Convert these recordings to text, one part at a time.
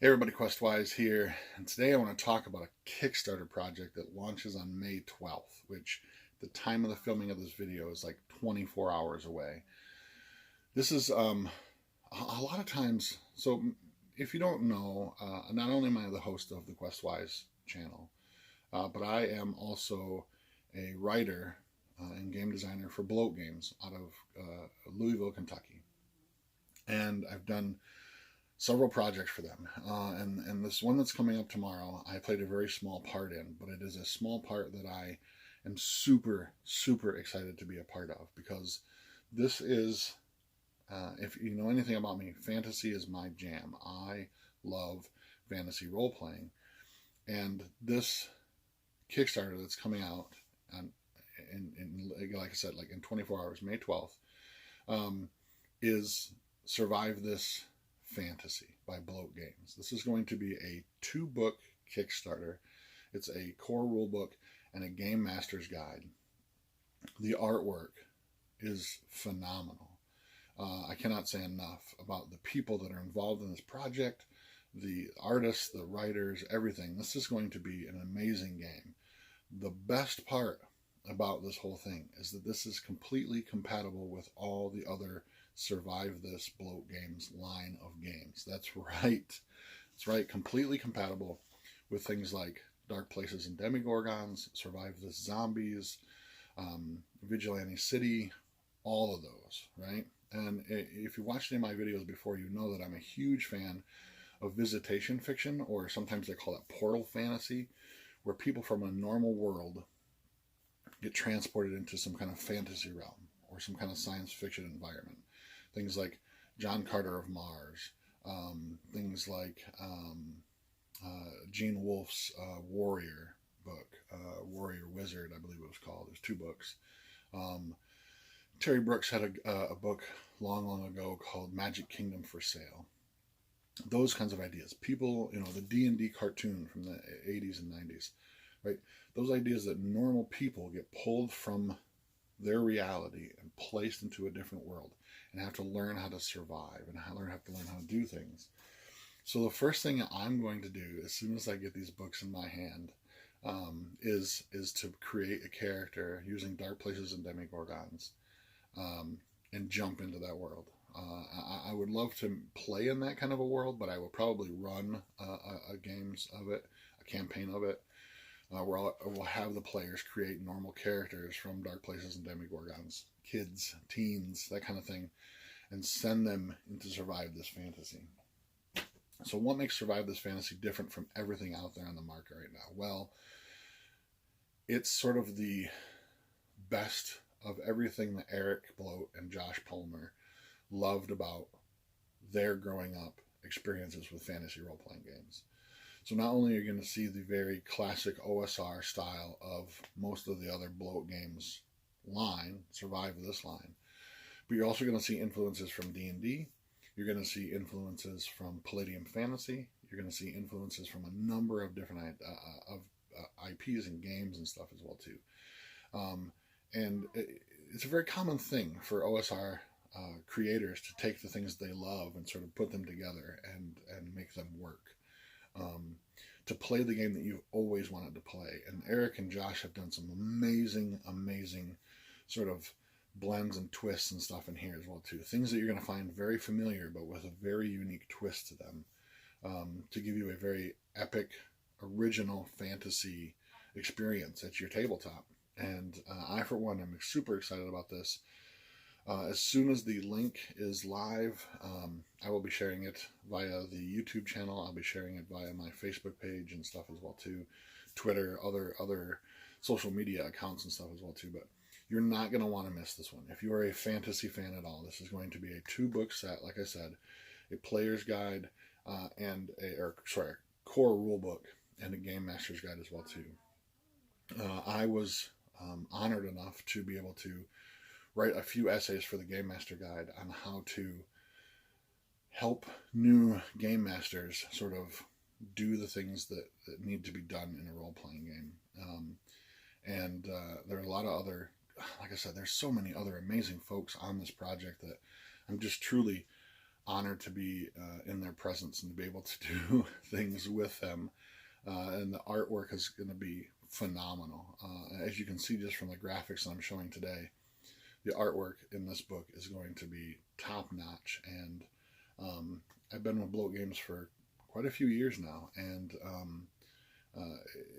Hey everybody, Questwise here, and today I want to talk about a Kickstarter project that launches on May 12th, which the time of the filming of this video is like 24 hours away. This is a lot of times, so if you don't know, not only am I the host of the Questwise channel, but I am also a writer and game designer for Bloat Games out of Louisville, Kentucky. And I've done several projects for them. And this one that's coming up tomorrow, I played a very small part in, but it is a small part that I am super, super excited to be a part of because this is, if you know anything about me, fantasy is my jam. I love fantasy role playing. And this Kickstarter that's coming out like I said, like in 24 hours, May 12th, is Survive This Fantasy by Bloat Games. This is going to be a 2-book Kickstarter. It's a core rulebook and a game master's guide. The artwork is phenomenal. I cannot say enough about the people that are involved in this project, the artists, the writers, everything. This is going to be an amazing game. The best part about this whole thing is that this is completely compatible with all the other Survive This Bloat Games line of games. That's right. That's right. Completely compatible with things like Dark Places and Demigorgons, Survive This Zombies, Vigilante City, all of those, right? And if you watched any of my videos before, you know that I'm a huge fan of visitation fiction, or sometimes they call it portal fantasy, where people from a normal world get transported into some kind of fantasy realm or some kind of science fiction environment. Things like John Carter of Mars, things like Gene Wolfe's Warrior book, Warrior Wizard, I believe it was called. There's 2 books. Terry Brooks had a book long, long ago called Magic Kingdom for Sale. Those kinds of ideas. People, the D&D cartoon from the 80s and 90s, right? Those ideas that normal people get pulled from their reality and placed into a different world and have to learn how to survive and have to learn how to do things. So the first thing I'm going to do as soon as I get these books in my hand is to create a character using Dark Places and Demigorgons and jump into that world. I would love to play in that kind of a world, but I will probably run a games of it, a campaign of it, where we'll have the players create normal characters from Dark Places and Demigorgons, kids, teens, that kind of thing, and send them into Survive This Fantasy. So what makes Survive This Fantasy different from everything out there on the market right now? Well, it's sort of the best of everything that Eric Bloat and Josh Palmer loved about their growing up experiences with fantasy role-playing games. So not only are you going to see the very classic OSR style of most of the other Bloat Games line, Survive This line, but you're also going to see influences from D&D. You're going to see influences from Palladium Fantasy. You're going to see influences from a number of different IPs and games and stuff as well too. And it's a very common thing for OSR creators to take the things they love and sort of put them together and make them work. To play the game that you've always wanted to play. And Eric and Josh have done some amazing, amazing sort of blends and twists and stuff in here as well too. Things that you're going to find very familiar, but with a very unique twist to them, to give you a very epic, original fantasy experience at your tabletop. And I, for one, am super excited about this. As soon as the link is live, I will be sharing it via the YouTube channel. I'll be sharing it via my Facebook page and stuff as well too, Twitter, other social media accounts and stuff as well too. But you're not going to want to miss this one. If you are a fantasy fan at all, this is going to be a 2-book set. Like I said, a player's guide and a core rule book and a game master's guide as well too. I was honored enough to be able to write a few essays for the Game Master Guide on how to help new game masters sort of do the things that need to be done in a role-playing game. And there are a lot of other, like I said, there's so many other amazing folks on this project that I'm just truly honored to be in their presence and to be able to do things with them. And the artwork is going to be phenomenal. As you can see just from the graphics that I'm showing today, the artwork in this book is going to be top notch. And I've been with Bloat Games for quite a few years now, and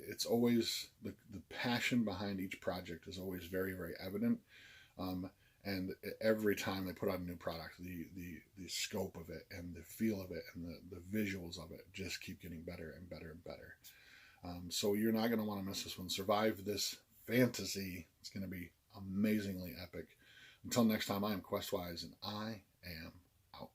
it's always the passion behind each project is always very, very evident. And every time they put out a new product, the scope of it and the feel of it and the visuals of it just keep getting better and better and better. So you're not going to want to miss this one. Survive this fantasy. It's going to be amazingly epic. Until next time, I am Questwise, and I am out.